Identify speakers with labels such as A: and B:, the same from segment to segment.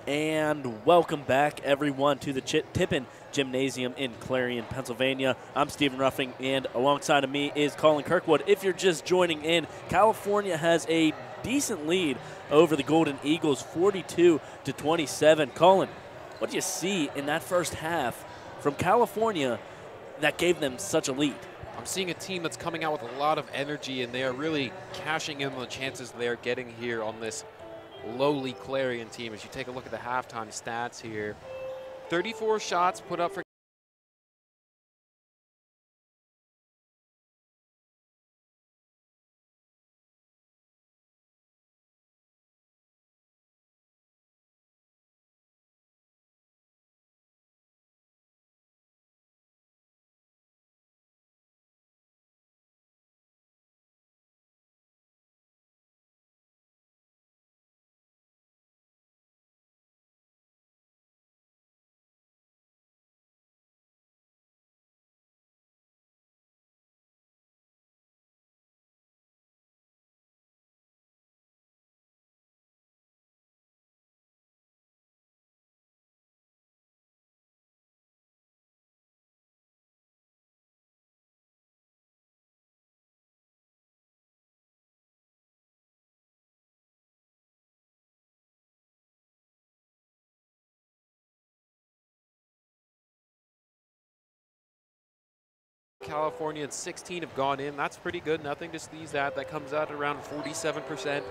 A: And welcome back, everyone, to the Tippin Gymnasium in Clarion, Pennsylvania. I'm Stephen Ruffing, and alongside of me is Colin Kirkwood. If you're just joining in, California has a decent lead over the Golden Eagles, 42-27. Colin, what do you see in that first half from California that gave them such a lead?
B: I'm seeing a team that's coming out with a lot of energy, and they are really cashing in on the chances they are getting here on this lowly Clarion team. As you take a look at the halftime stats here, 34 shots put up for California, and 16 have gone in. That's pretty good. Nothing to sneeze at. That comes out at around 47%.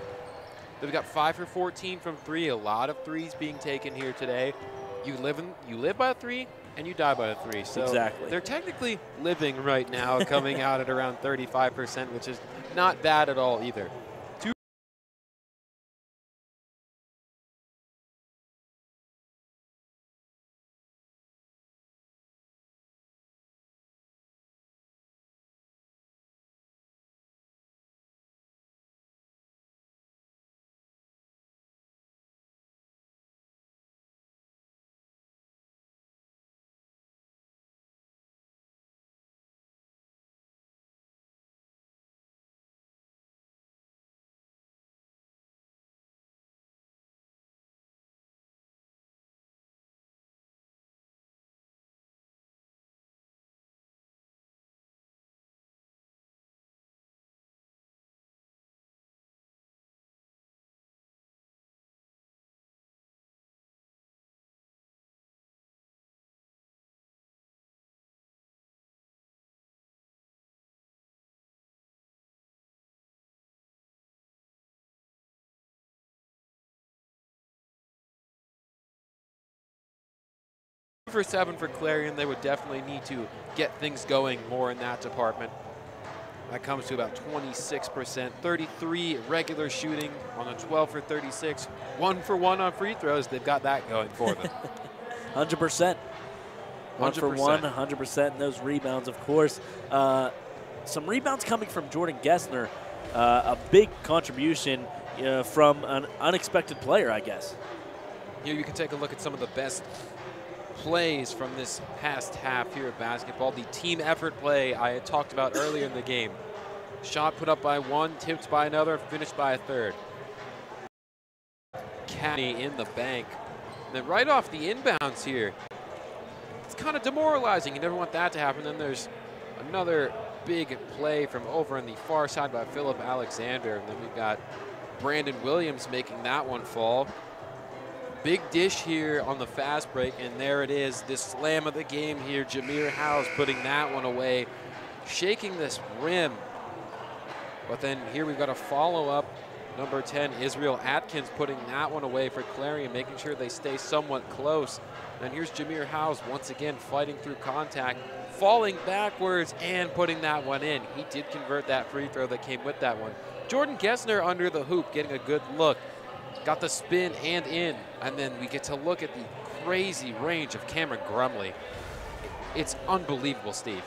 B: They've got 5 for 14 from three. A lot of threes being taken here today. You live by a three, and you die by a three. So
A: exactly.
B: They're technically living right now, coming out at around 35%, which is not bad at all either. For 7 for Clarion, they would definitely need to get things going more in that department. That comes to about 26%, 33 regular shooting on a 12 for 36, 1 for 1 on free throws. They've got that going for them.
A: 100%. 1 for 1, 100%. And those rebounds, of course. Some rebounds coming from Jordan Gessner. A big contribution from an unexpected player, I guess.
B: Here you can take a look at some of the best plays from this past half here of basketball. The team effort play I had talked about earlier in the game. Shot put up by one, tipped by another, finished by a third. Caddy in the bank. And then right off the inbounds here, it's kind of demoralizing. You never want that to happen. Then there's another big play from over on the far side by Philip Alexander. And then we've got Brandon Williams making that one fall. Big dish here on the fast break, and there it is, this slam of the game here. Jameer Howes putting that one away, shaking this rim. But then here we've got a follow-up. Number 10, Israel Atkins, putting that one away for Clarion, making sure they stay somewhat close. And here's Jameer Howes once again fighting through contact, falling backwards and putting that one in. He did convert that free throw that came with that one. Jordan Gessner under the hoop, getting a good look. Got the spin and in, and then we get to look at the crazy range of Cameron Grumley. It's unbelievable, Steve.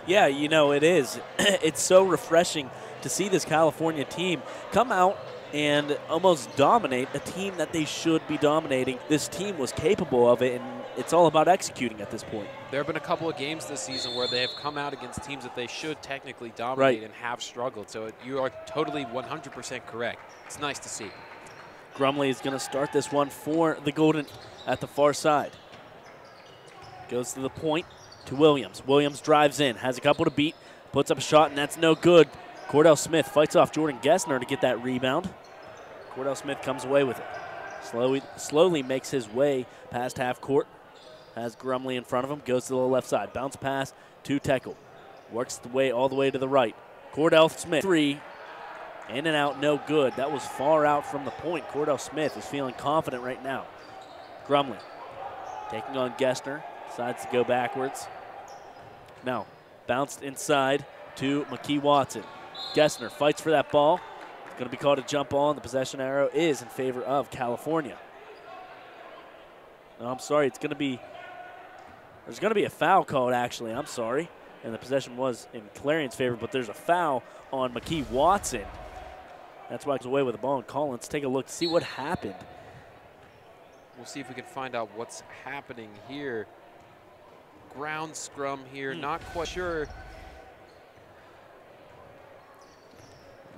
A: Yeah, you know, it is. It's so refreshing to see this California team come out and almost dominate a team that they should be dominating. This team was capable of it, and it's all about executing at this point.
B: There have been a couple of games this season where they have come out against teams that they should technically dominate and have struggled. So you are totally 100% correct. It's nice to see.
A: Grumley is going to start this one for the Golden at the far side. Goes to the point to Williams. Williams drives in, has a couple to beat, puts up a shot, and that's no good. Cordell Smith fights off Jordan Gessner to get that rebound. Cordell Smith comes away with it. Slowly makes his way past half court. Has Grumley in front of him, goes to the left side. Bounce pass to Tekel. Works the way all the way to the right. Cordell Smith, three. In and out, no good. That was far out from the point. Cordell Smith is feeling confident right now. Grumley taking on Gessner. Decides to go backwards. Now, bounced inside to McKee Watson. Gessner fights for that ball. It's going to be called a jump ball, and the possession arrow is in favor of California. No, I'm sorry. There's going to be a foul called, actually. I'm sorry. And the possession was in Clarion's favor, but there's a foul on McKee Watson. That's why he's away with the ball and call. Let's take a look to see what happened.
B: We'll see if we can find out what's happening here. Ground scrum here, not quite sure.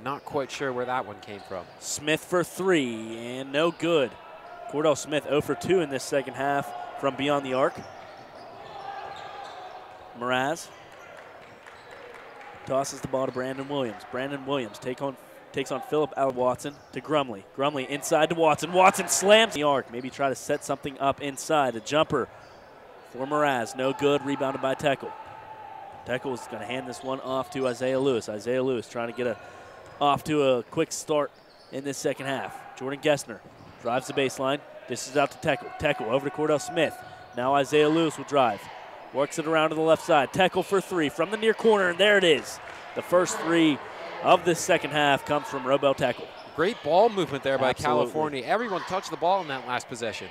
B: Not quite sure where that one came from.
A: Smith for three, and no good. Cordell Smith 0 for 2 in this second half from beyond the arc. Mraz tosses the ball to Brandon Williams. Brandon Williams takes on Philip Watson to Grumley. Grumley inside to Watson. Watson slams the arc. Maybe try to set something up inside. A jumper for Mraz, no good, rebounded by Tekel. Tekel is going to hand this one off to Isaiah Lewis. Isaiah Lewis trying to get off to a quick start in this second half. Jordan Gessner drives the baseline, dishes out to Tekel. Tekel over to Cordell Smith. Now Isaiah Lewis will drive. Works it around to the left side. Tekel for three from the near corner, and there it is. The first three of this second half comes from Robel Tekel.
B: Great ball movement there by
A: Absolutely.
B: California. Everyone touched the ball in that last possession.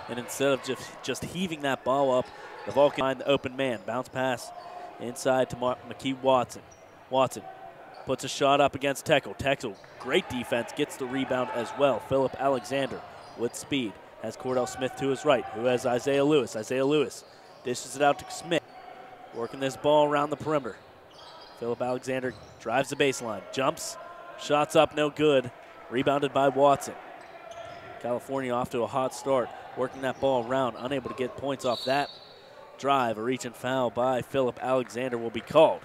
A: And instead of just heaving that ball up, the Vulcan find the open man. Bounce pass inside to McKee Watson. Watson puts a shot up against Tekel. Tekel, great defense, gets the rebound as well. Philip Alexander with speed has Cordell Smith to his right, who has Isaiah Lewis. Isaiah Lewis dishes it out to Smith, working this ball around the perimeter. Philip Alexander drives the baseline, jumps, shots up, no good. Rebounded by Watson. California off to a hot start, working that ball around, unable to get points off that drive. A reach and foul by Philip Alexander will be called.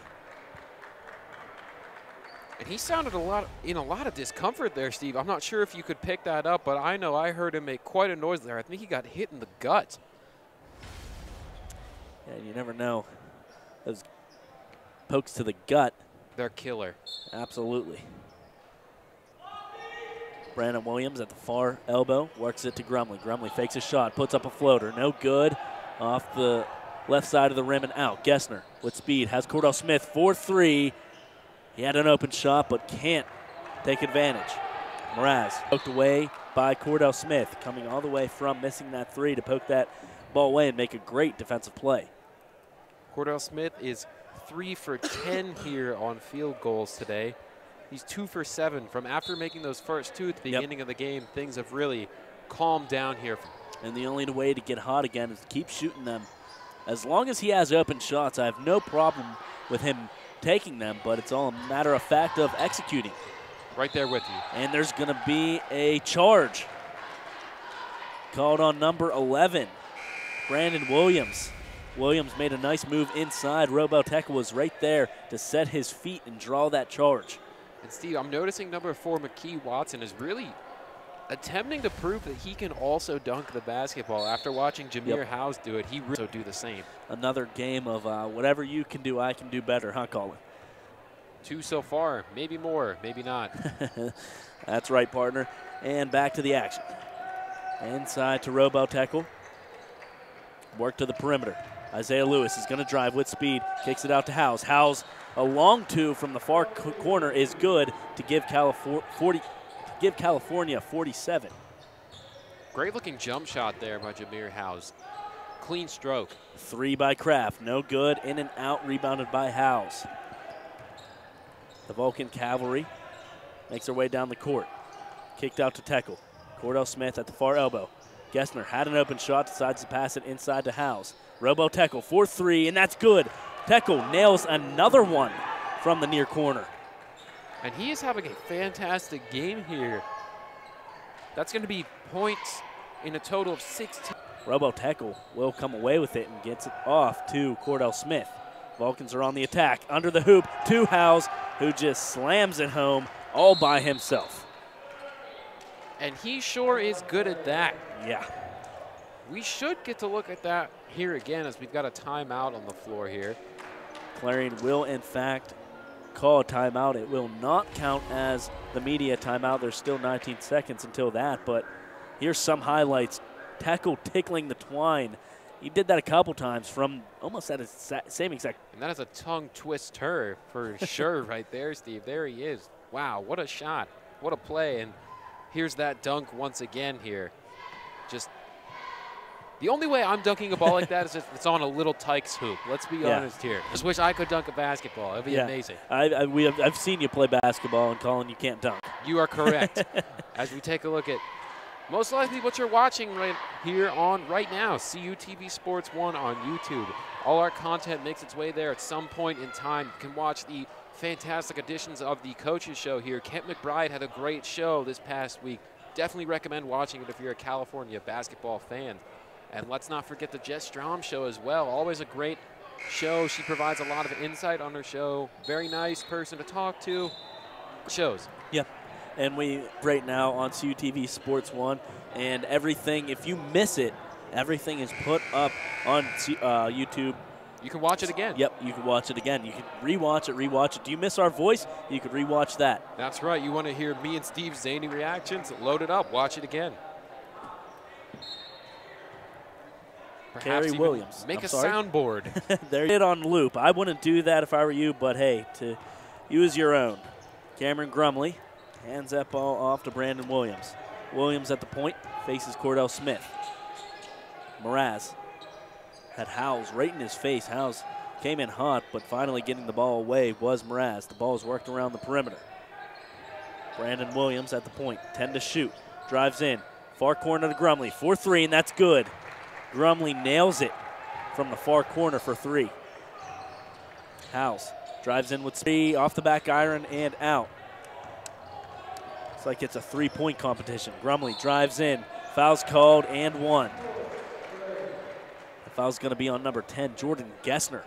B: And he sounded in a lot of discomfort there, Steve. I'm not sure if you could pick that up, but I know I heard him make quite a noise there. I think he got hit in the gut.
A: Yeah, you never know. Those pokes to the gut.
B: They're killer.
A: Absolutely. Brandon Williams at the far elbow, works it to Grumley. Grumley fakes a shot, puts up a floater, no good. Off the left side of the rim and out. Gessner with speed has Cordell Smith for three. He had an open shot but can't take advantage. Mraz poked away by Cordell Smith, coming all the way from missing that three to poke that ball away and make a great defensive play.
B: Cordell Smith is 3 for 10 here on field goals today. He's 2 for 7 from after making those first two at the beginning of the game. Things have really calmed down here.
A: And the only way to get hot again is to keep shooting them. As long as he has open shots, I have no problem with him taking them, but it's all a matter of fact of executing.
B: Right there with you.
A: And there's going to be a charge called on number 11, Brandon Williams. Williams made a nice move inside. Robel Tekel was right there to set his feet and draw that charge.
B: And Steve, I'm noticing number 4, McKee Watson, is really attempting to prove that he can also dunk the basketball. After watching Jameer House do it, he will also do the same.
A: Another game of whatever you can do, I can do better, huh, Colin?
B: 2 so far, maybe more, maybe not.
A: That's right, partner. And back to the action. Inside to Robel Tekel. Work to the perimeter. Isaiah Lewis is going to drive with speed, kicks it out to Howes. Howes, a long two from the far corner is good to give California 47.
B: Great looking jump shot there by Jameer House. Clean stroke.
A: 3 by Kraft, no good. In and out, rebounded by Howes. The Vulcan Cavalry makes their way down the court. Kicked out to Tekel. Cordell Smith at the far elbow. Gessner had an open shot, decides to pass it inside to Howes. Robel Tekel for 3, and that's good. Tekel nails another one from the near corner.
B: And he is having a fantastic game here. That's going to be points in a total of 16.
A: Robo tackle will come away with it and gets it off to Cordell Smith. Vulcans are on the attack. Under the hoop to Howes, who just slams it home all by himself.
B: And he sure is good at that.
A: Yeah.
B: We should get to look at that here again as we've got a timeout on the floor here.
A: Clarion will, in fact, call a timeout. It will not count as the media timeout. There's still 19 seconds until that, but here's some highlights. Tackle tickling the twine. He did that a couple times from almost at his same exact.
B: And that is a tongue twister for sure right there, Steve. There he is. Wow, what a shot. What a play. And here's that dunk once again here. Just the only way I'm dunking a ball like that is if it's on a little Tykes hoop. Let's be honest here. Just wish I could dunk a basketball. It would be amazing.
A: I've seen you play basketball, and Colin, you can't dunk.
B: You are correct. As we take a look at most likely what you're watching right here on right now, CUTV Sports 1 on YouTube. All our content makes its way there at some point in time. You can watch the fantastic editions of the Coaches Show here. Kent McBride had a great show this past week. Definitely recommend watching it if you're a California basketball fan. And let's not forget the Jess Strom show as well. Always a great show. She provides a lot of insight on her show. Very nice person to talk to. Shows.
A: Yep. And we right now on CUTV Sports 1, and everything, if you miss it, everything is put up on YouTube.
B: You can watch it again.
A: Yep, you can watch it again. You can rewatch it. Do you miss our voice? You can rewatch that.
B: That's right. You want to hear me and Steve's zany reactions? Load it up. Watch it again.
A: Kerry Williams.
B: Make a soundboard.
A: There it on loop. I wouldn't do that if I were you, but hey, to use your own. Cameron Grumley hands that ball off to Brandon Williams. Williams at the point, faces Cordell Smith. Mraz had Howes right in his face. Howes came in hot, but finally getting the ball away was Mraz. The ball is worked around the perimeter. Brandon Williams at the point, 10 to shoot. Drives in, far corner to Grumley, 4-3, and that's good. Grumley nails it from the far corner for 3. Howes drives in with 3, off the back iron and out. Looks like it's a 3-point competition. Grumley drives in, foul's called and 1. The foul's going to be on number 10, Jordan Gessner.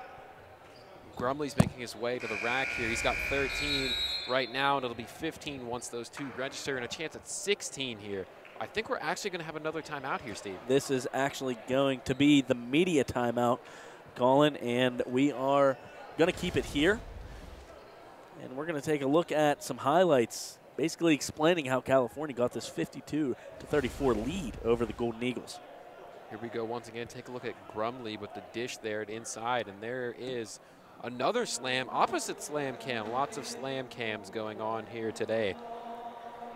B: Grumley's making his way to the rack here. He's got 13 right now, and it'll be 15 once those two register, and a chance at 16 here. I think we're actually going to have another timeout here, Steve.
A: This is actually going to be the media timeout, Colin, and we are going to keep it here. And we're going to take a look at some highlights, basically explaining how California got this 52-34 lead over the Golden Eagles.
B: Here we go once again. Take a look at Grumley with the dish there at inside, and there is another slam, opposite slam cam. Lots of slam cams going on here today.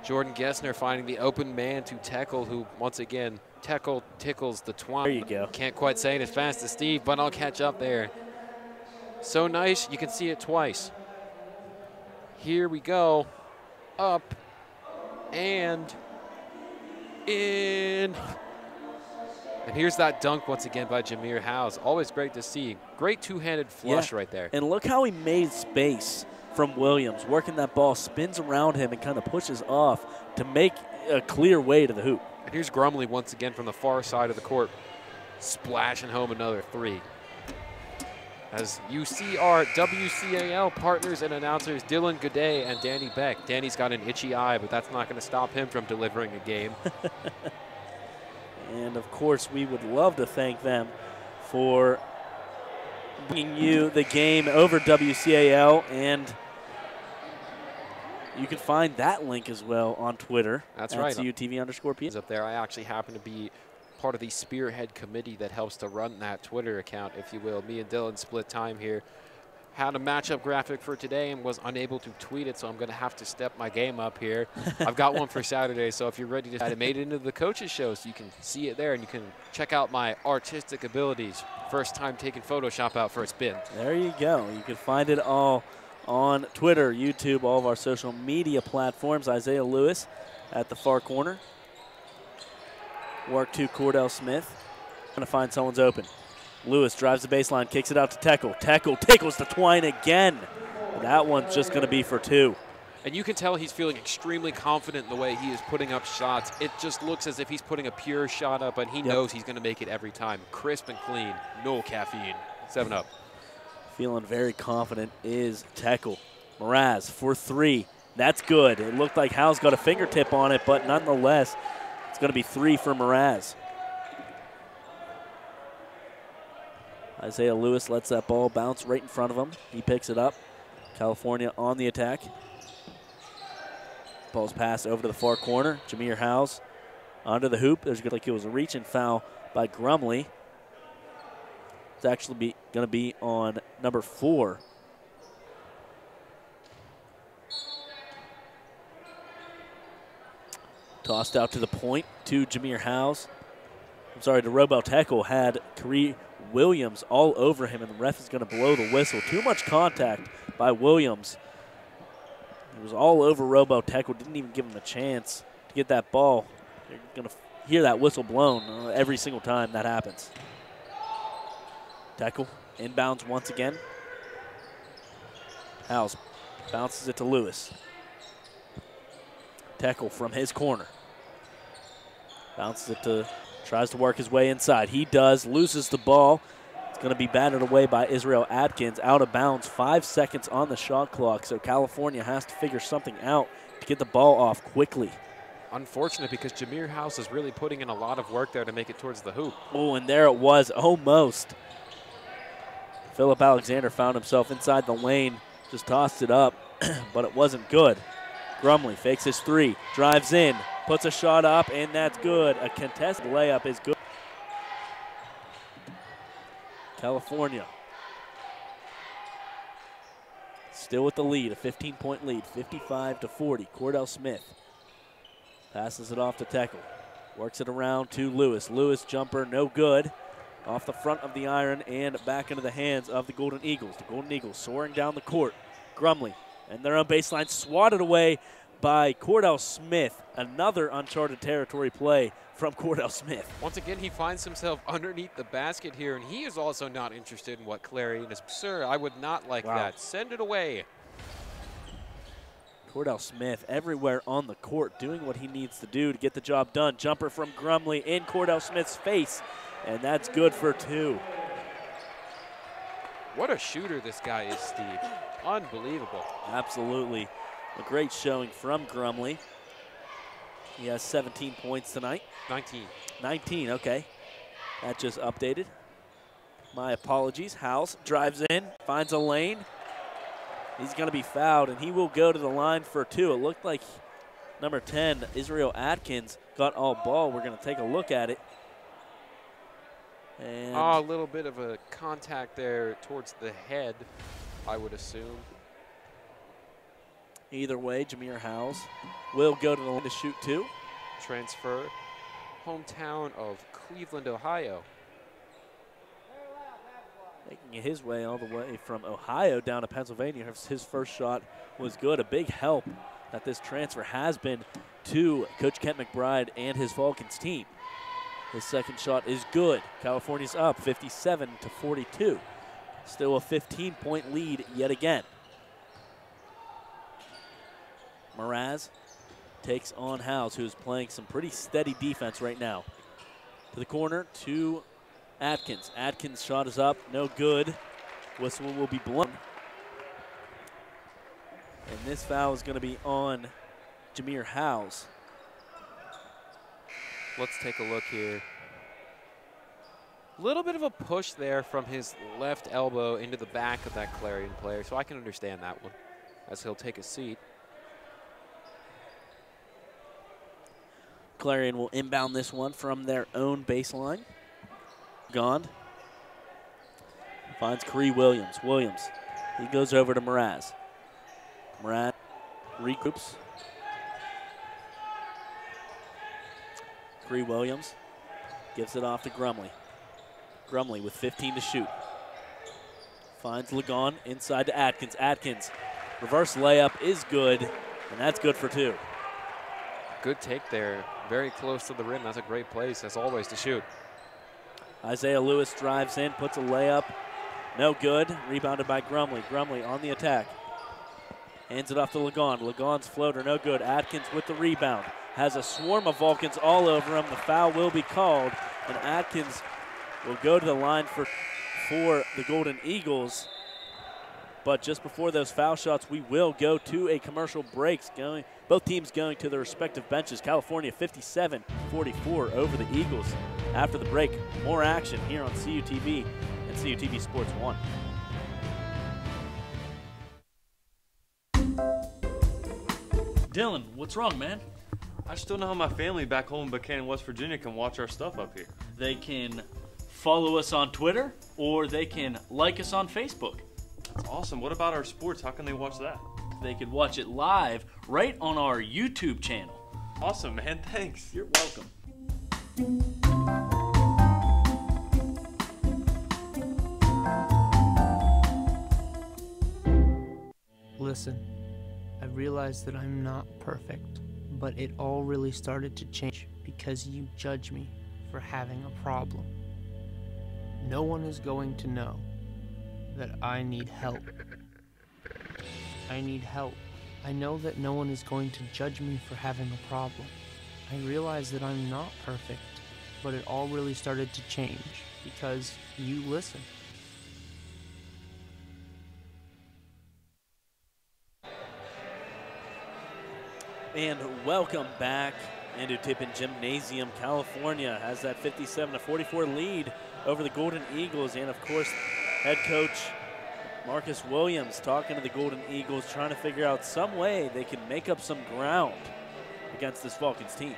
B: Jordan Gessner finding the open man to Teckle, who once again tickles the twine.
A: There you go.
B: Can't quite say it as fast as Steve, but I'll catch up there. So nice, you can see it twice. Here we go. Up and in. And here's that dunk once again by Jameer Howes. Always great to see. Great two-handed flush right there.
A: And look how he made space from Williams, working that ball, spins around him and kind of pushes off to make a clear way to the hoop.
B: And here's Grumley once again from the far side of the court, splashing home another 3. As you see our WCAL partners and announcers, Dylan Godet and Danny Beck. Danny's got an itchy eye, but that's not going to stop him from delivering a game.
A: And, of course, we would love to thank them for bringing you the game over WCAL, and you can find that link as well on Twitter.
B: That's right.
A: CUTV_P.
B: Up there, I actually happen to be part of the spearhead committee that helps to run that Twitter account, if you will. Me and Dylan split time here. Had a matchup graphic for today and was unable to tweet it, so I'm going to have to step my game up here. I've got one for Saturday, so if you're ready to, I made it into the coaches show, so you can see it there and you can check out my artistic abilities. First time taking Photoshop out for a spin.
A: There you go. You can find it all on Twitter, YouTube, all of our social media platforms. Isaiah Lewis at the far corner. Work to Cordell Smith. Trying to find someone's open. Lewis drives the baseline, kicks it out to Teckle. Teckle tickles the twine again. That one's just going to be for 2.
B: And you can tell he's feeling extremely confident in the way he is putting up shots. It just looks as if he's putting a pure shot up, and he knows he's going to make it every time. Crisp and clean, no caffeine. 7-up.
A: Feeling very confident is Tekel. Mraz for 3. That's good. It looked like Hal's got a fingertip on it, but nonetheless, it's going to be 3 for Mraz. Isaiah Lewis lets that ball bounce right in front of him. He picks it up. California on the attack. Ball's passed over to the far corner. Jameer Howes under the hoop. There's good like it was a reach and foul by Grumley. It's actually going to be on number 4. Tossed out to the point to Jameer Howes. I'm sorry, to Robo Tekel had Kari Williams all over him, and the ref is going to blow the whistle. Too much contact by Williams. It was all over Robo Tekel, didn't even give him a chance to get that ball. You're going to hear that whistle blown every single time that happens. Tekel inbounds once again. Howes bounces it to Lewis. Tekel from his corner. Bounces it to, tries to work his way inside. He does, loses the ball. It's going to be batted away by Israel Atkins, out of bounds. 5 seconds on the shot clock, so California has to figure something out to get the ball off quickly.
B: Unfortunate, because Jameer Howes is really putting in a lot of work there to make it towards the hoop.
A: Oh, and there it was, almost. Philip Alexander found himself inside the lane, just tossed it up, but it wasn't good. Grumley fakes his 3, drives in, puts a shot up, and that's good. A contested layup is good. California still with the lead, a 15-point lead, 55-40. Cordell Smith passes it off to Tekel. Works it around to Lewis. Lewis jumper, no good. Off the front of the iron and back into the hands of the Golden Eagles. The Golden Eagles soaring down the court. Grumley and their own baseline swatted away by Cordell Smith. Another uncharted territory play from Cordell Smith.
B: Once again, he finds himself underneath the basket here, and he is also not interested in what Clarion is. Sir, I would not like that. Send it away.
A: Cordell Smith everywhere on the court, doing what he needs to do to get the job done. Jumper from Grumley in Cordell Smith's face, and that's good for 2.
B: What a shooter this guy is, Steve. Unbelievable.
A: Absolutely. A great showing from Grumley. He has 17 points tonight.
B: 19.
A: 19, okay. That just updated. My apologies. House drives in, finds a lane. He's going to be fouled, and he will go to the line for 2. It looked like number 10, Israel Atkins, got all ball. We're going to take a look at it. And
B: a little bit of a contact there towards the head, I would assume.
A: Either way, Jameer Howes will go to the line to shoot 2.
B: Transfer, hometown of Cleveland, Ohio.
A: Making it his way all the way from Ohio down to Pennsylvania. His first shot was good. A big help that this transfer has been to Coach Kent McBride and his Falcons team. His second shot is good. California's up 57-42. Still a 15-point lead yet again. Mraz takes on Howes, who's playing some pretty steady defense right now. To the corner, to Atkins. Atkins' shot is up, no good. Whistle will be blown. And this foul is going to be on Jameer Howes.
B: Let's take a look here. A little bit of a push there from his left elbow into the back of that Clarion player, so I can understand that one as he'll take a seat.
A: Clarion will inbound this one from their own baseline. Gone. Finds Kari Williams. Williams, he goes over to Mraz. Mraz regroups. Kari Williams gives it off to Grumley. Grumley with 15 to shoot. Finds Lagon inside to Atkins. Atkins, reverse layup is good, and that's good for 2.
B: Good take there. Very close to the rim. That's a great place, as always, to shoot.
A: Isaiah Lewis drives in, puts a layup. No good. Rebounded by Grumley. Grumley on the attack. Hands it off to Lagon. Lagon's floater, no good. Atkins with the rebound. Has a swarm of Vulcans all over him. The foul will be called, and Atkins will go to the line for the Golden Eagles. But just before those foul shots, we will go to a commercial break. Both teams going to their respective benches. California 57-44 over the Eagles. After the break, more action here on CUTV and CUTV Sports 1.
C: Dylan, what's wrong, man?
D: I just don't know how my family back home in Buchanan, West Virginia can watch our stuff up here.
C: They can follow us on Twitter or they can like us on Facebook.
D: That's awesome. What about our sports? How can they watch that?
C: They could watch it live right on our YouTube channel.
D: Awesome, man. Thanks.
C: You're welcome.
E: Listen, I realize that I'm not perfect, but it all really started to change because you judge me for having a problem. No one is going to know that I need help. I need help. I know that no one is going to judge me for having a problem. I realize that I'm not perfect, but it all really started to change because you listen.
A: And welcome back into Tippin Gymnasium. California has that 57-44 lead over the Golden Eagles. And of course, head coach Marcus Williams talking to the Golden Eagles, trying to figure out some way they can make up some ground against this Vulcans team.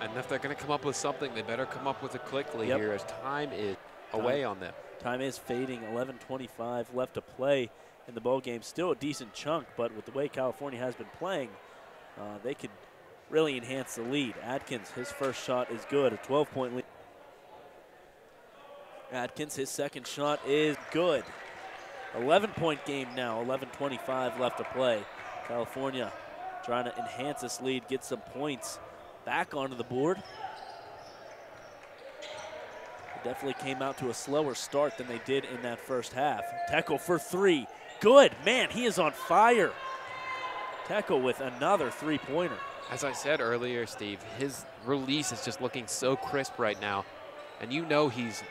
B: And if they're going to come up with something, they better come up with it quickly here as time is away on them.
A: Time is fading, 11:25 left to play in the ball game. Still a decent chunk, but with the way California has been playing, they could really enhance the lead. Atkins, his first shot is good, a 12-point lead. Atkins, his second shot is good. 11-point game now, 11:25 left to play. California trying to enhance this lead, get some points back onto the board. It definitely came out to a slower start than they did in that first half. Tekel for three. Good. Man, he is on fire. Tekel with another three-pointer.
B: As I said earlier, Steve, his release is just looking so crisp right now. And you know he's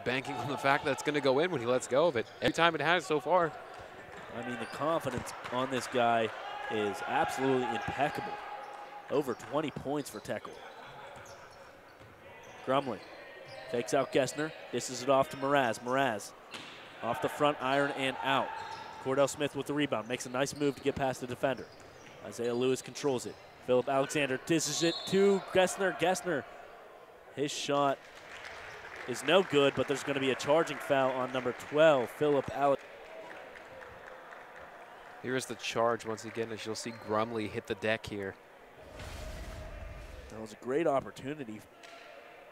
B: banking on the fact that it's going to go in when he lets go of it. Every time it has so far.
A: I mean, the confidence on this guy is absolutely impeccable. Over 20 points for Tekel. Grumley takes out Gessner, dishes it off to Mraz. Mraz off the front iron and out. Cordell Smith with the rebound, makes a nice move to get past the defender. Isaiah Lewis controls it. Philip Alexander dishes it to Gessner. Gessner, his shot is no good, but there's going to be a charging foul on number 12, Philip Alexander.
B: Here is the charge once again, as you'll see Grumley hit the deck here.
A: That was a great opportunity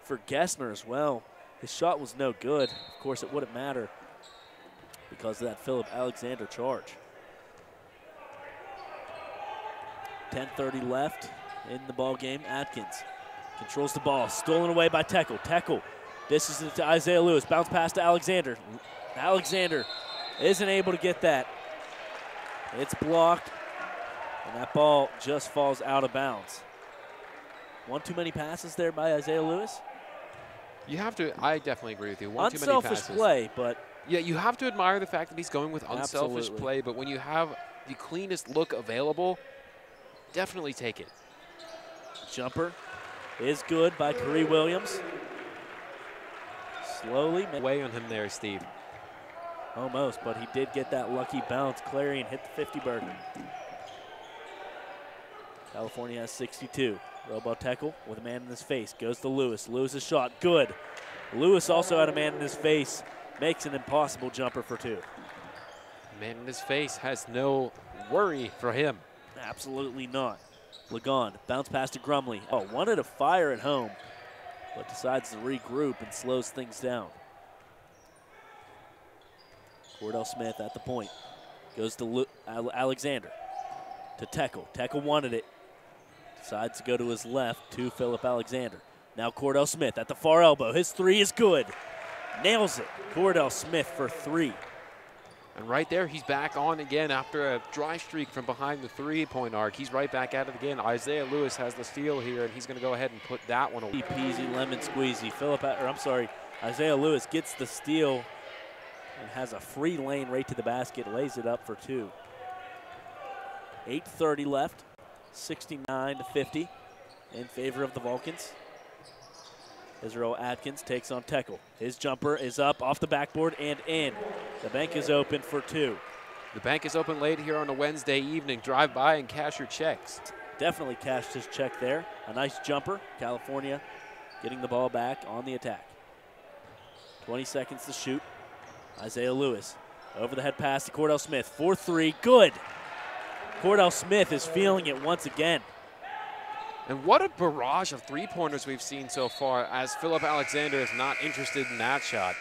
A: for Gessner as well. His shot was no good. Of course, it wouldn't matter because of that Philip Alexander charge. 10:30 left in the ball game. Atkins controls the ball, stolen away by Tekel. Tekel dishes it to Isaiah Lewis, bounce pass to Alexander. Alexander isn't able to get that. It's blocked, and that ball just falls out of bounds. One too many passes there by Isaiah Lewis.
B: You have to, I definitely agree with you. One too many
A: Unselfish
B: passes.
A: play, but
B: yeah, you have to admire the fact that he's going with unselfish
A: Absolutely.
B: play, but when you have the cleanest look available, definitely take it.
A: jumper is good by Curry Williams. Slowly.
B: Way on him there, Steve.
A: Almost, but he did get that lucky bounce. Clarion hit the 50-burger. California has 62. Robo Tekel with a man in his face. Goes to Lewis. Lewis's shot, good. Lewis also had a man in his face. Makes an impossible jumper for two.
B: Man in his face has no worry for him.
A: Absolutely not. Lagon, bounce pass to Grumley. Oh, wanted to fire at home, but decides to regroup and slows things down. Cordell Smith at the point. Goes to Alexander. To Tekel. Tekel wanted it. Decides to go to his left to Philip Alexander. Now Cordell Smith at the far elbow. His three is good. Nails it. Cordell Smith for three.
B: And right there, he's back on again after a dry streak from behind the three-point arc. He's right back at it again. Isaiah Lewis has the steal here, and he's going to go ahead and put that one away.
A: Peasy, lemon squeezy. Isaiah Lewis gets the steal and has a free lane right to the basket, lays it up for two. 8:30 left, 69-50 in favor of the Vulcans. Israel Atkins takes on Tekel. His jumper is up off the backboard and in. The bank is open for two.
B: The bank is open late here on a Wednesday evening. Drive by and cash your checks.
A: Definitely cashed his check there. A nice jumper. California getting the ball back on the attack. 20 seconds to shoot. Isaiah Lewis over the head pass to Cordell Smith. 4-3, good. Cordell Smith is feeling it once again.
B: And what a barrage of three-pointers we've seen so far, as Philip Alexander is not interested in that shot.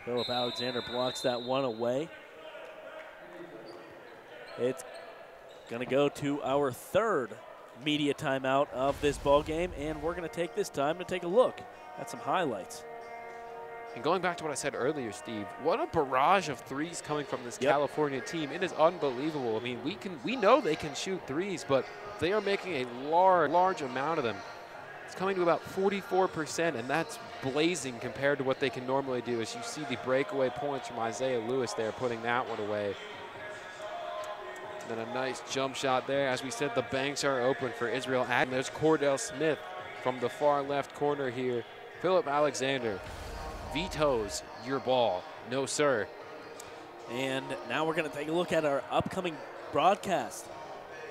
A: Philip Alexander blocks that one away. It's going to go to our third media timeout of this ball game, and we're going to take this time to take a look at some highlights.
B: And going back to what I said earlier, Steve, what a barrage of threes coming from this California team. It is unbelievable. I mean, we know they can shoot threes, but they are making a large amount of them. It's coming to about 44%, and that's blazing compared to what they can normally do, as you see the breakaway points from Isaiah Lewis there, putting that one away. And then a nice jump shot there. As we said, the banks are open for Israel Atkins. There's Cordell Smith from the far left corner here. Philip Alexander vetoes your ball. No, sir.
A: And now we're going to take a look at our upcoming broadcast.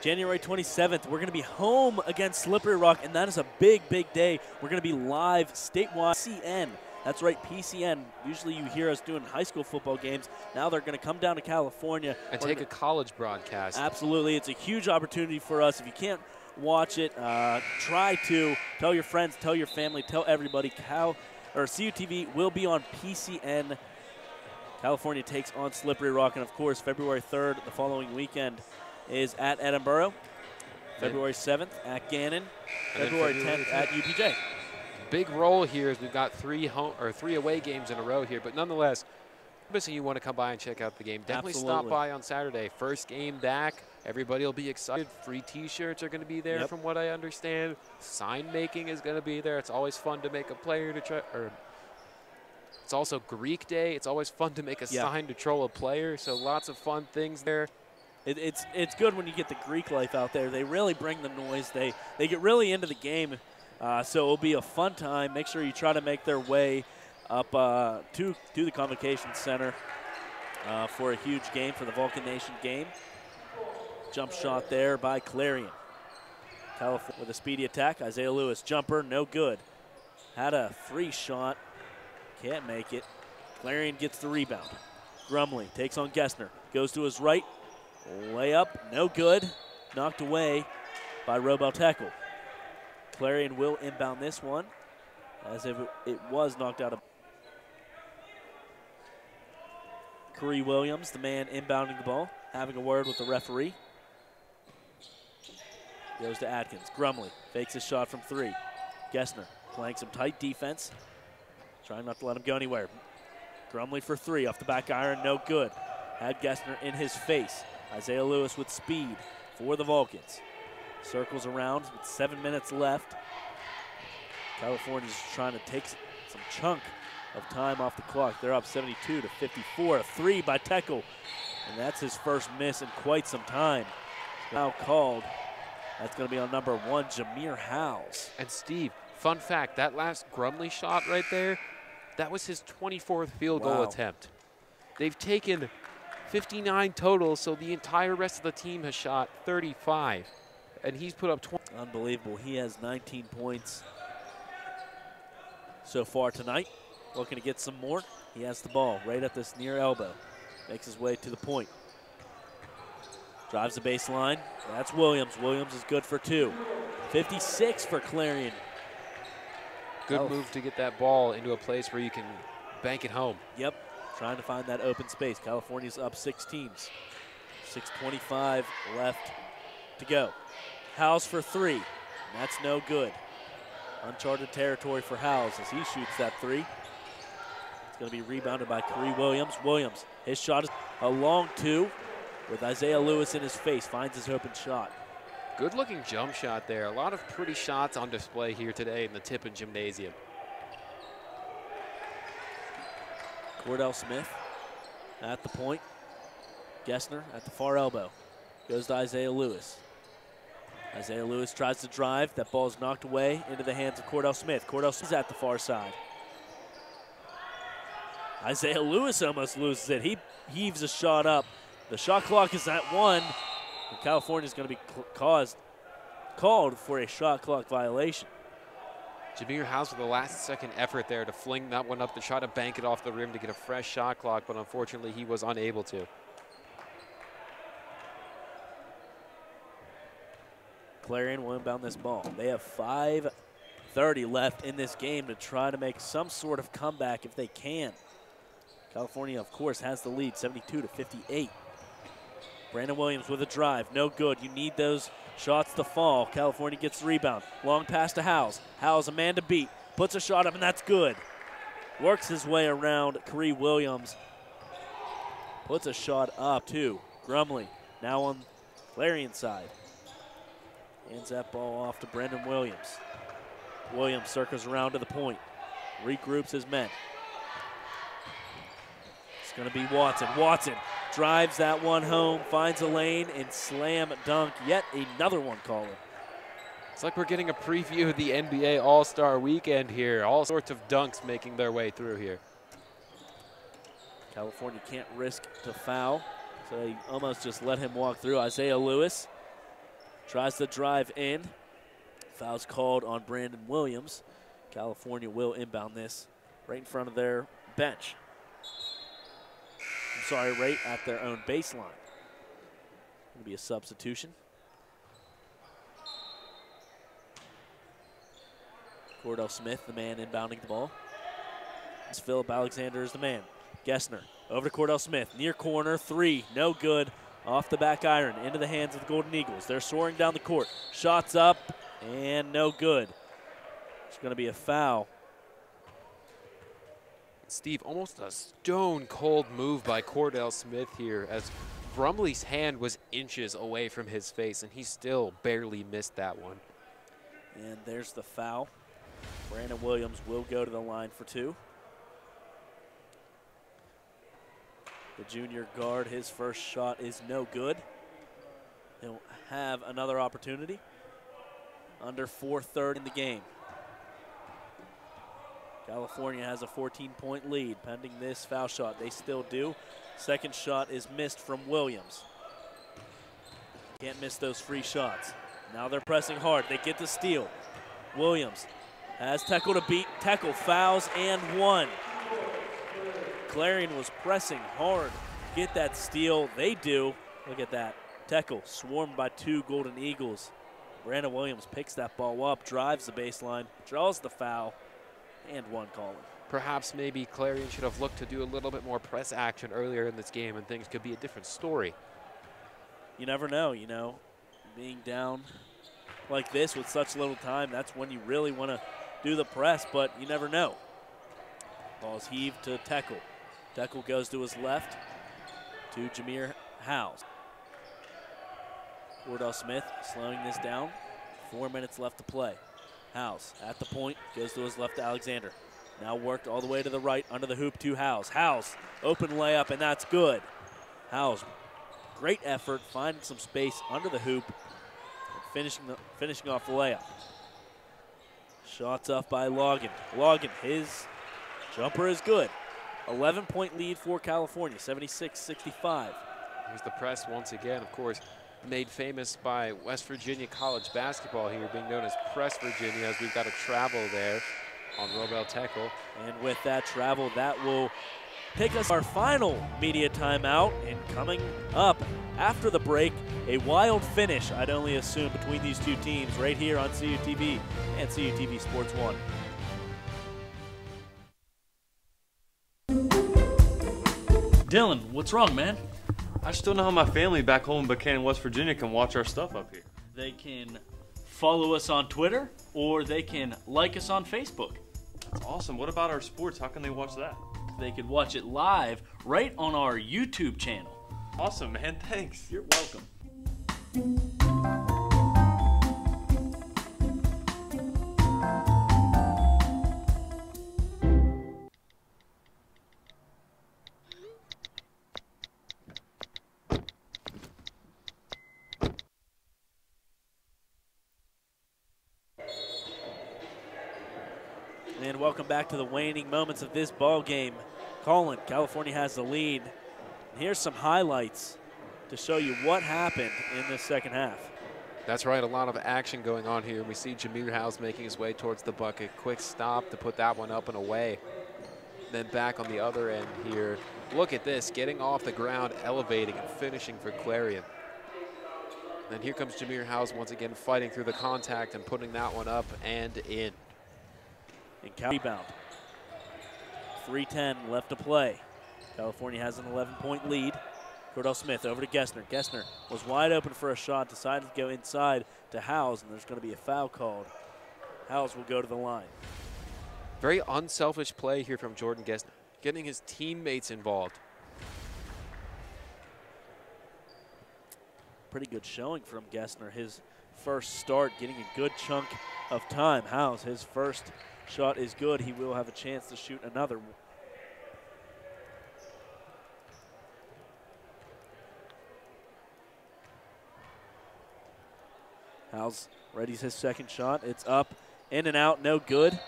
A: January 27th, we're going to be home against Slippery Rock, and that is a big day. We're going to be live statewide. PCN. That's right, PCN. Usually you hear us doing high school football games. Now they're going to come down to California.
B: And take a college broadcast.
A: Absolutely. It's a huge opportunity for us. If you can't watch it, try to. Tell your friends, tell your family, tell everybody. CUTV will be on PCN. California takes on Slippery Rock. And, of course, February 3rd, the following weekend, is at Edinburgh. February 7th at Gannon. February 10th at UPJ.
B: Big roll here as we've got three away games in a row here. But nonetheless, you want to come by and check out the game. Definitely stop by on Saturday. First game back. Everybody will be excited. Free T-shirts are going to be there from what I understand. Sign making is going to be there. It's always fun to make a player to try. It's also Greek Day. It's always fun to make a sign to troll a player. So lots of fun things there.
A: It's good when you get the Greek life out there. They really bring the noise. They get really into the game. So it'll be a fun time. Make sure you try to make their way up to the Convocation Center for a huge game, for the Vulcan Nation game. Jump shot there by Clarion. California with a speedy attack. Isaiah Lewis, jumper, no good. Had a free shot, can't make it. Clarion gets the rebound. Grumley takes on Gessner, goes to his right, layup, no good. Knocked away by Robel Tekel. Clarion will inbound this one, as if it was knocked out of. Curry Williams, the man inbounding the ball, having a word with the referee. Goes to Atkins. Grumley fakes his shot from three. Gessner playing some tight defense, trying not to let him go anywhere. Grumley for three off the back iron, no good. Had Gessner in his face. Isaiah Lewis with speed for the Vulcans. Circles around with 7 minutes left. California's trying to take some chunk of time off the clock. They're up 72-54. A three by Tekel, and that's his first miss in quite some time. Now called. That's going to be on number 1, Jameer Howes.
B: And Steve, fun fact, that last Grumley shot right there, that was his 24th field goal attempt. They've taken 59 total, so the entire rest of the team has shot 35. And he's put up 20.
A: Unbelievable. He has 19 points so far tonight. Looking to get some more. He has the ball right at this near elbow. Makes his way to the point. Drives the baseline. That's Williams. Williams is good for two. 56 for Clarion.
B: Good move to get that ball into a place where you can bank it home.
A: Yep. Trying to find that open space. California's up 6 teams. 6:25 left to go. Howes for three. That's no good. Uncharted territory for Howes as he shoots that three. It's going to be rebounded by Curry Williams. Williams, his shot is a long two with Isaiah Lewis in his face. Finds his open shot.
B: Good-looking jump shot there. A lot of pretty shots on display here today in the Tippin Gymnasium.
A: Cordell Smith at the point. Gessner at the far elbow. Goes to Isaiah Lewis. Isaiah Lewis tries to drive. That ball is knocked away into the hands of Cordell Smith. Cordell Smith at the far side. Isaiah Lewis almost loses it. He heaves a shot up. The shot clock is at 1. And California is going to be called for a shot clock violation.
B: Jameer House with a last-second effort there to fling that one up to try to bank it off the rim to get a fresh shot clock, but unfortunately he was unable to.
A: Clarion will inbound this ball. They have 5:30 left in this game to try to make some sort of comeback if they can. California, of course, has the lead, 72-58. Brandon Williams with a drive, no good. You need those shots to fall. California gets the rebound. Long pass to Howes. Howes, a man to beat. Puts a shot up, and that's good. Works his way around Curry Williams. Puts a shot up, too. Grumley now on Clarion's side. Hands that ball off to Brandon Williams. Williams circles around to the point. Regroups his men. It's going to be Watson. Watson drives that one home, finds a lane, and slam dunk. Yet another one caller.
B: It's like we're getting a preview of the NBA All-Star Weekend here. All sorts of dunks making their way through here.
A: California can't risk to foul, so they almost just let him walk through. Isaiah Lewis tries to drive in. Foul's called on Brandon Williams. California will inbound this right in front of their bench. I'm sorry, right at their own baseline. Going to be a substitution. Cordell Smith, the man inbounding the ball. It's Philip Alexander is the man. Gessner over to Cordell Smith. Near corner, three, no good. Off the back iron, into the hands of the Golden Eagles. They're soaring down the court. Shots up, and no good. It's going to be a foul.
B: Steve, almost a stone-cold move by Cordell Smith here as Brumley's hand was inches away from his face, and he still barely missed that one.
A: And there's the foul. Brandon Williams will go to the line for two. The junior guard, his first shot is no good. He'll have another opportunity. Under 4:30 in the game. California has a 14-point lead pending this foul shot. They still do. Second shot is missed from Williams. Can't miss those free shots. Now they're pressing hard. They get the steal. Williams has Tekel to beat. Tekel fouls and one. Clarion was pressing hard to get that steal. They do. Look at that. Tekel swarmed by two Golden Eagles. Brandon Williams picks that ball up, drives the baseline, draws the foul, and one calling.
B: Perhaps maybe Clarion should have looked to do a little bit more press action earlier in this game and things could be a different story.
A: You never know, being down like this with such little time, that's when you really want to do the press, but you never know. Ball's heaved to Tekel. Tekel goes to his left to Jameer Howes. Cordell Smith slowing this down. 4 minutes left to play. Howes at the point, goes to his left to Alexander. Now worked all the way to the right, under the hoop to Howes. Howes, open layup, and that's good. Howes, great effort, finding some space under the hoop, and finishing off the layup. Shots up by Logan. Logan, his jumper is good. 11-point lead for California, 76-65.
B: Here's the press once again, of course, made famous by West Virginia college basketball here, being known as Press Virginia, as we've got a travel there on Robel Tekel.
A: And with that travel, that will take us our final media timeout. And coming up after the break, a wild finish, I'd only assume, between these two teams right here on CUTV and CUTV Sports 1.
C: Dylan, what's wrong, man?
D: I just don't know how my family back home in Buchanan, West Virginia can watch our stuff up here.
C: They can follow us on Twitter, or they can like us on Facebook.
D: That's awesome. What about our sports? How can they watch that?
C: they could watch it live right on our YouTube channel.
D: Awesome, man. Thanks.
C: You're welcome.
A: And welcome back to the waning moments of this ball game. Colin, California has the lead. And here's some highlights to show you what happened in this second half.
B: That's right, a lot of action going on here. We see Jameer House making his way towards the bucket. Quick stop to put that one up and away. Then back on the other end here. Look at this, getting off the ground, elevating and finishing for Clarion. Then here comes Jameer House once again fighting through the contact and putting that one up and in.
A: And rebound. 3:10 left to play. California has an 11-point lead. Cordell Smith over to Gessner. Gessner was wide open for a shot, decided to go inside to Howes, and there's going to be a foul called. Howes will go to the line.
B: Very unselfish play here from Jordan Gessner, getting his teammates involved.
A: Pretty good showing from Gessner. His first start, getting a good chunk of time. Howes, his first shot is good. He will have a chance to shoot another. Howes readies his second shot. It's up, in and out, no good.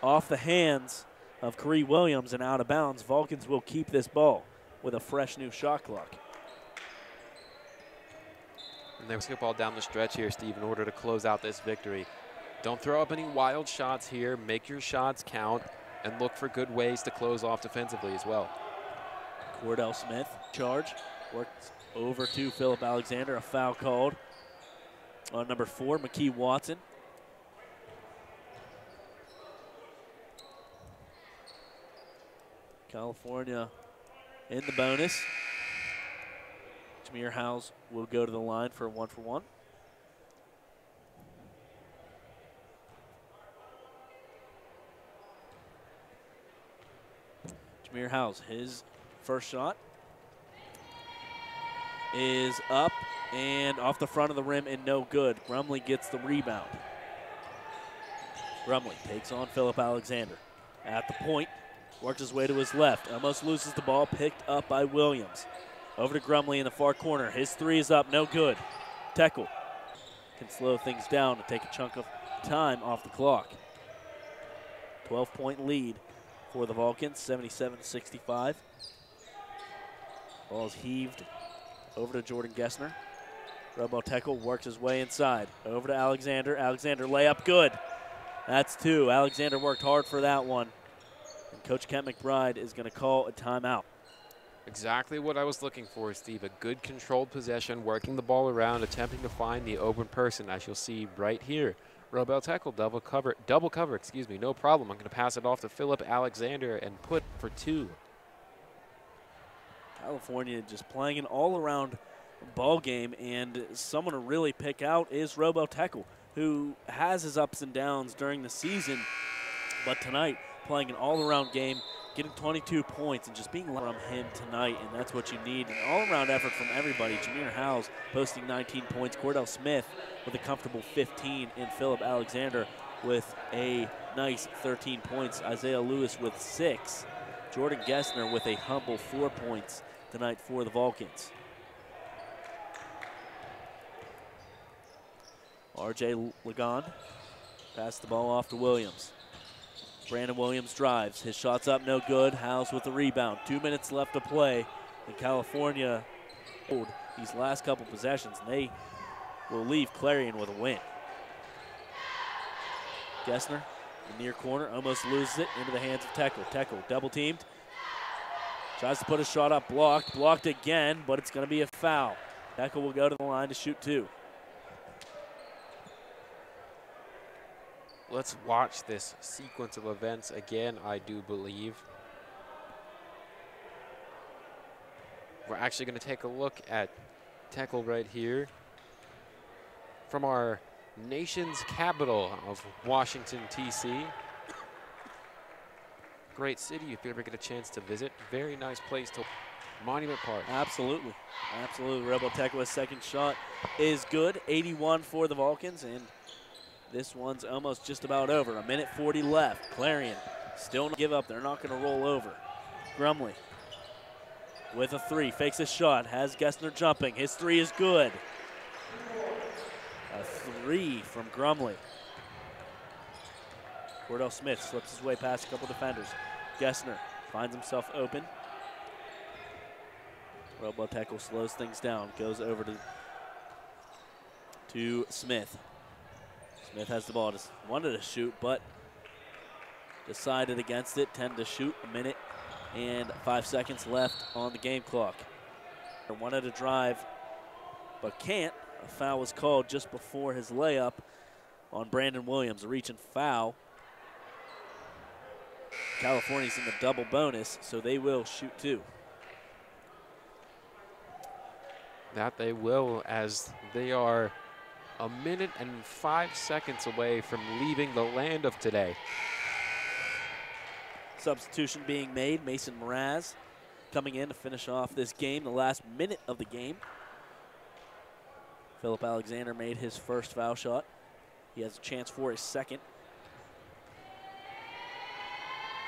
A: Off the hands of Karee Williams and out of bounds. Vulcans will keep this ball with a fresh new shot clock.
B: And they skip ball down the stretch here, Steve, in order to close out this victory. Don't throw up any wild shots here. Make your shots count and look for good ways to close off defensively as well.
A: Cordell Smith, charge, works over to Philip Alexander. A foul called on number 4, McKee Watson. California in the bonus. Jameer Howes will go to the line for a 1-for-1. Jameer Howes, his first shot is up and off the front of the rim and no good. Grumley gets the rebound. Grumley takes on Philip Alexander. At the point, works his way to his left. Almost loses the ball, picked up by Williams. Over to Grumley in the far corner. His three is up, no good. Tekel can slow things down to take a chunk of time off the clock. 12-point lead for the Vulcans, 77-65. Ball is heaved over to Jordan Gessner. Robo Tekel works his way inside. Over to Alexander. Alexander layup good. That's 2. Alexander worked hard for that one. And Coach Kent McBride is going to call a timeout.
B: Exactly what I was looking for, Steve. A good controlled possession, working the ball around, attempting to find the open person, as you'll see right here. Robel Tekel, double cover, no problem. I'm going to pass it off to Philip Alexander and put for 2.
A: California just playing an all-around ball game, and someone to really pick out is Robel Tekel, who has his ups and downs during the season, but tonight playing an all-around game, getting 22 points and just being from him tonight, and that's what you need. An all-around effort from everybody. Jameer Howes posting 19 points. Cordell Smith with a comfortable 15, and Philip Alexander with a nice 13 points. Isaiah Lewis with 6. Jordan Gessner with a humble 4 points tonight for the Vulcans. RJ Lagon passed the ball off to Williams. Brandon Williams drives. His shot's up, no good. Howes with the rebound. 2 minutes left to play. And California, these last couple possessions, and they will leave Clarion with a win. Gessner, the near corner, almost loses it into the hands of Tekel. Tekel double teamed. Tries to put a shot up, blocked. Blocked again, but it's going to be a foul. Tekel will go to the line to shoot 2.
B: Let's watch this sequence of events again, I do believe. We're actually going to take a look at Tekel right here from our nation's capital of Washington, D.C. great city if you ever get a chance to visit. Very nice place to Monument Park.
A: Absolutely. Absolutely. Robotekla's second shot is good. 81 for the Vulcans, and this one's almost just about over. A minute 40 left. Clarion still not give up. They're not going to roll over. Grumley with a three. Fakes a shot. Has Gessner jumping. His three is good. A three from Grumley. Cordell Smith slips his way past a couple defenders. Gessner finds himself open. Robotekla slows things down. Goes over to Smith. Smith has the ball. Just wanted to shoot, but decided against it. 10 to shoot. A minute and 5 seconds left on the game clock. Wanted to drive, but can't. A foul was called just before his layup on Brandon Williams. A reach and foul. California's in the double bonus, so they will shoot two.
B: That they will, as they are a minute and 5 seconds away from leaving the land of today.
A: Substitution being made. Mason Mraz coming in to finish off this game, the last minute of the game. Philip Alexander made his first foul shot. He has a chance for his second.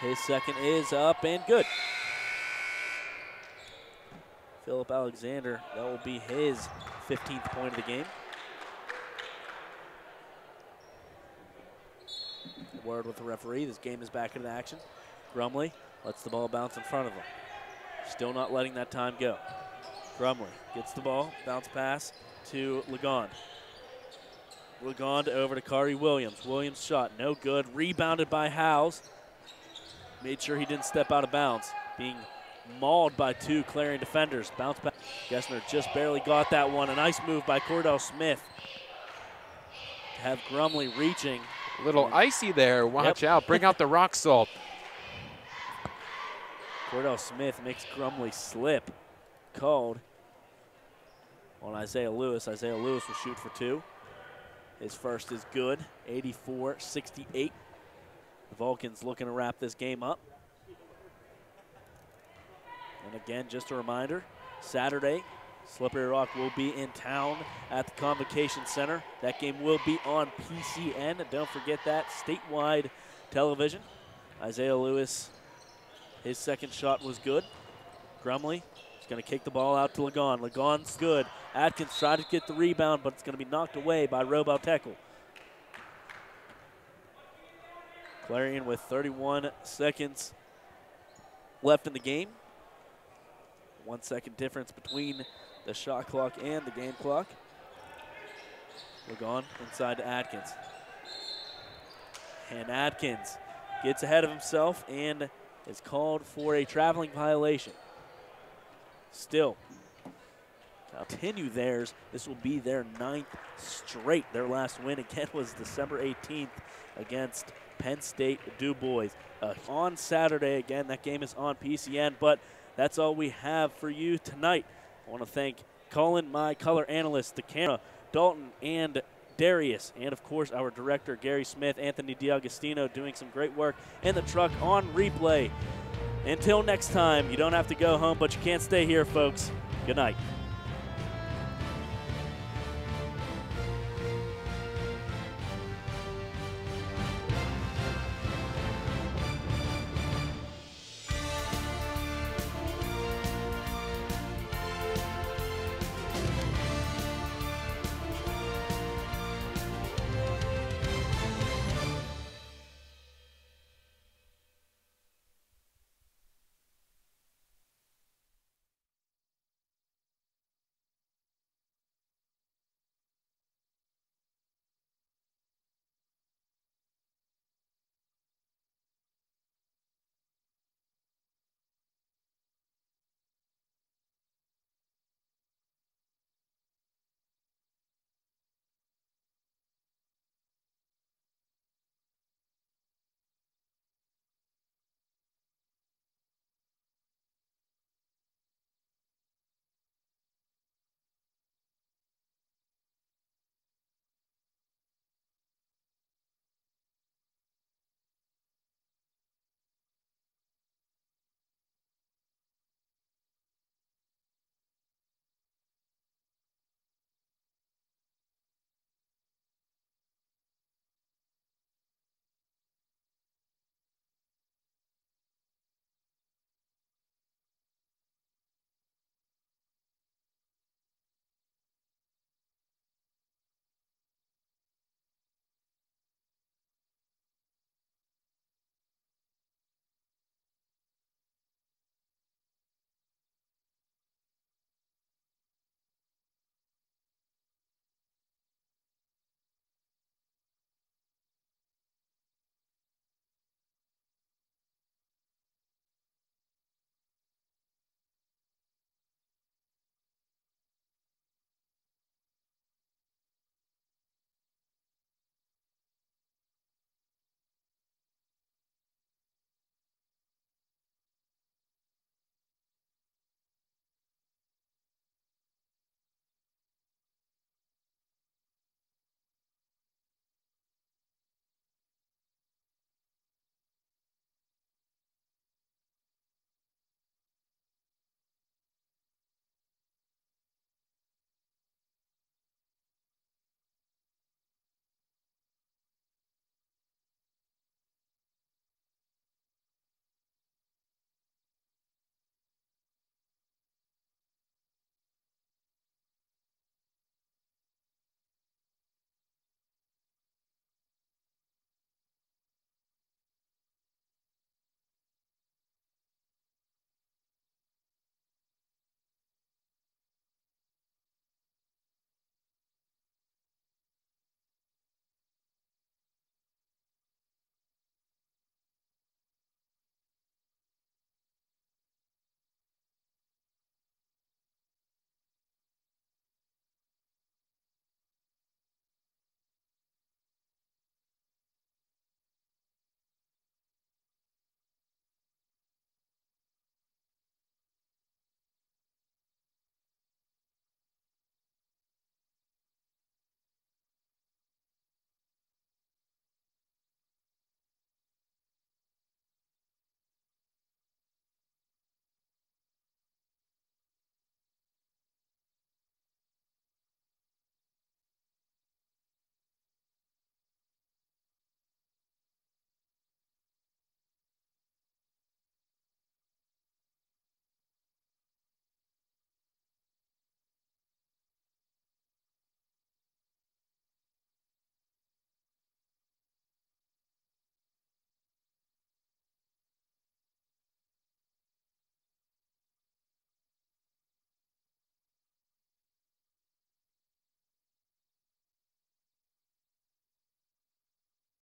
A: His second is up and good. Philip Alexander, that will be his 15th point of the game. A word with the referee. This game is back into action. Grumley lets the ball bounce in front of him. Still not letting that time go. Grumley gets the ball, bounce pass to Lagon. Lagon over to Kari Williams. Williams' shot, no good. Rebounded by Howes. Made sure he didn't step out of bounds. Being mauled by two Clarion defenders. Bounce back. Gessner just barely got that one. A nice move by Cordell Smith to have Grumley reaching.
B: A little icy there. Watch out. Bring out the rock salt.
A: Cordell Smith makes Grumley slip. Called on Isaiah Lewis. Isaiah Lewis will shoot for two. His first is good. 84-68. The Vulcans looking to wrap this game up. And again, just a reminder, Saturday, Slippery Rock will be in town at the Convocation Center. That game will be on PCN. Don't forget that, statewide television. Isaiah Lewis, his second shot was good. Grumley is going to kick the ball out to Lagon. Lagon's good. Atkins tried to get the rebound, but it's going to be knocked away by Robotekla. Clarion with 31 seconds left in the game. 1 second difference between the shot clock and the game clock. Lagon inside to Atkins. And Atkins gets ahead of himself and is called for a traveling violation. Still, continue theirs. This will be their 9th straight. Their last win again was December 18th against Penn State Du Bois. On Saturday, again, that game is on PCN, but that's all we have for you tonight. I want to thank Colin, my color analyst, the camera, Dalton, and Darius, and of course our director, Gary Smith, Anthony D'Agostino, doing some great work in the truck on replay. Until next time, you don't have to go home, but you can't stay here, folks. Good night.